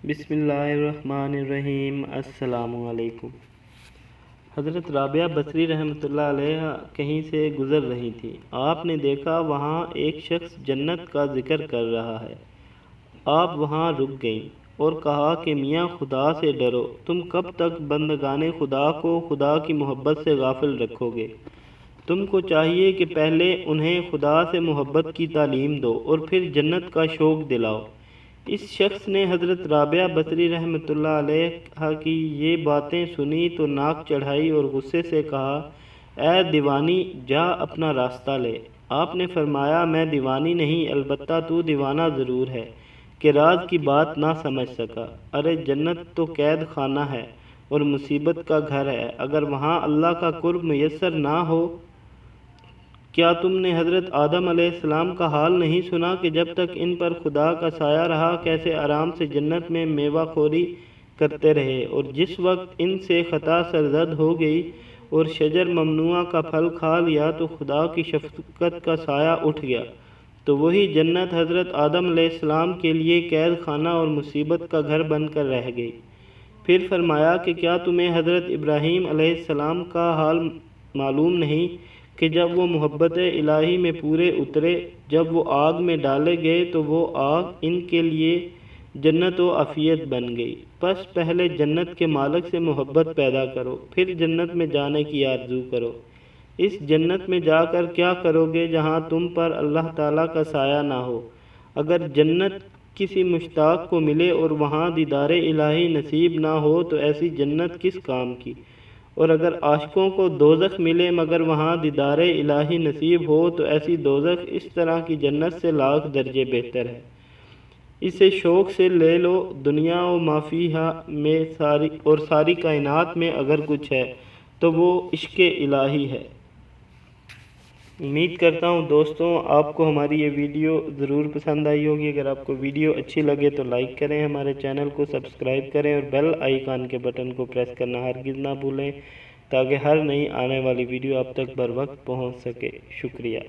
بسم اللہ الرحمن الرحیم۔ السلام علیکم۔ حضرت رابعہ بصری رحمۃ اللہ علیہ کہیں سے گزر رہی تھی۔ آپ نے دیکھا وہاں ایک شخص جنت کا ذکر کر رہا ہے۔ آپ وہاں رک گئیں اور کہا کہ میاں خدا سے ڈرو، تم کب تک بندگان خدا کو خدا کی محبت سے غافل رکھو گے؟ تم کو چاہیے کہ پہلے انہیں خدا سے محبت کی تعلیم دو اور پھر جنت کا شوق دلاؤ۔ اس شخص نے حضرت رابعہ بصری رحمۃ اللہ علیہ کی یہ باتیں سنی تو ناک چڑھائی اور غصے سے کہا، اے دیوانی، جا اپنا راستہ لے۔ آپ نے فرمایا، میں دیوانی نہیں، البتہ تو دیوانہ ضرور ہے کہ راز کی بات نہ سمجھ سکا۔ ارے جنت تو قید خانہ ہے اور مصیبت کا گھر ہے، اگر وہاں اللہ کا قرب میسر نہ ہو۔ کیا تم نے حضرت آدم علیہ السلام کا حال نہیں سنا کہ جب تک ان پر خدا کا سایہ رہا کیسے آرام سے جنت میں میوہ خوری کرتے رہے، اور جس وقت ان سے خطا سرزد ہو گئی اور شجر ممنوعہ کا پھل کھا لیا تو خدا کی شفقت کا سایہ اٹھ گیا، تو وہی جنت حضرت آدم علیہ السلام کے لیے قید خانہ اور مصیبت کا گھر بن کر رہ گئی۔ پھر فرمایا کہ کیا تمہیں حضرت ابراہیم علیہ السلام کا حال معلوم نہیں کہ جب وہ محبت الہی میں پورے اترے، جب وہ آگ میں ڈالے گئے تو وہ آگ ان کے لیے جنت و عافیت بن گئی۔ پس پہلے جنت کے مالک سے محبت پیدا کرو، پھر جنت میں جانے کی آرزو کرو۔ اس جنت میں جا کر کیا کرو گے جہاں تم پر اللہ تعالیٰ کا سایہ نہ ہو؟ اگر جنت کسی مشتاق کو ملے اور وہاں دیدار الہی نصیب نہ ہو تو ایسی جنت کس کام کی؟ اور اگر عاشقوں کو دوزخ ملے مگر وہاں دیدار الہی نصیب ہو تو ایسی دوزخ اس طرح کی جنت سے لاکھ درجے بہتر ہے۔ اسے شوق سے لے لو۔ دنیا و ما فیہا میں ساری کائنات میں اگر کچھ ہے تو وہ عشق الہی ہے۔ امید کرتا ہوں دوستوں آپ کو ہماری یہ ویڈیو ضرور پسند آئی ہوگی۔ اگر آپ کو ویڈیو اچھی لگے تو لائک کریں، ہمارے چینل کو سبسکرائب کریں اور بیل آئیکن کے بٹن کو پریس کرنا ہرگز نہ بھولیں تاکہ ہر نئی آنے والی ویڈیو آپ تک بر وقت پہنچ سکے۔ شکریہ۔